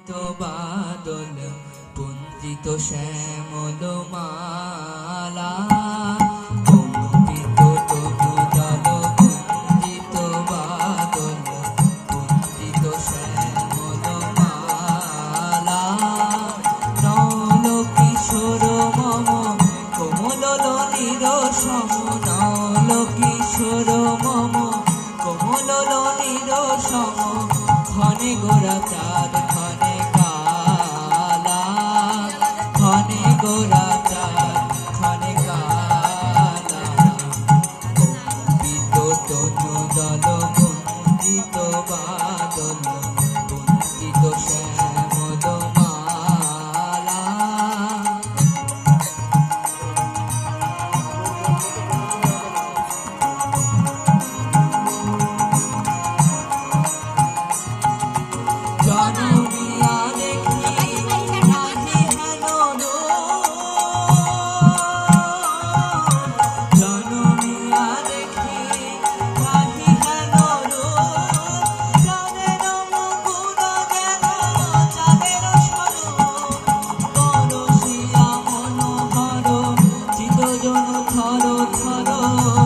বাদল পুঞ্জিত শ্যামল মালা কম্পিত তনুদল পুঞ্জিত বাদল পুঞ্জিত শ্যামল মালা নল কিশোর মম কোমললির সম নল কিশোর মম কোমললির সম ক্ষণে গোরা চাঁদ ক্ষণে কালা ক্ষণে গোরা চাঁদ ক্ষণে কালা কম্পিত তনুদল কুঞ্জিত বাদল কুঞ্জিত শ্যামল মালা জনমিয়া দেখি রাধি হেন জনমিয়া দেখি রাধি হেন যাদের মুকুর যেন যাদের স্বরূপ পরশিয়া মনোহর চিতজন থর থর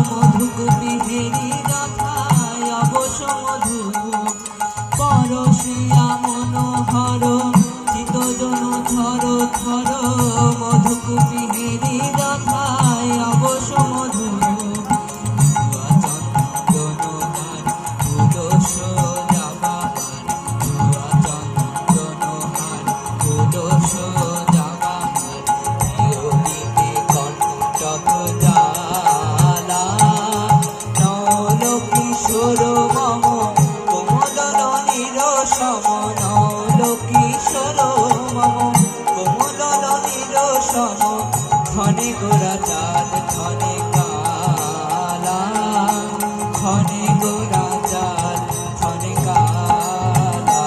মধুকুপি হেরি যথায় অবশ মধু পরশিয়া মনোহর চিতজন থর থর মধুকুপি হেরি যথায় অবশ মধু চন্দনহার তুলস জাবাহার চন্দনহার তুলস জাবাহার বিয়োগীতে কণ্টক জ্বালা নল কিশোর মম সমনল কিশোর মম কোমললির সম ক্ষণে গোরা চাঁদ ক্ষণে কালা ক্ষণে গোরা চাঁদ ক্ষণে কালা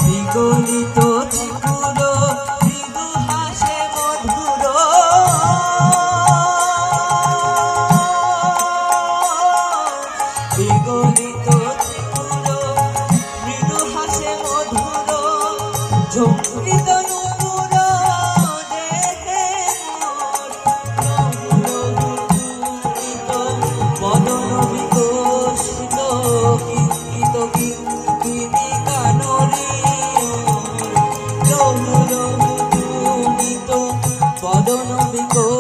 বিগলিত ত্রিপুর বিগলিত ত্রিপুর মৃদু হাসে মধুর ঝঙ্কৃত নূপুর দেহে মোর বদন বিকশিত কিঙ্কিত কিঙ্কিণী কানরী বদন বিকশিত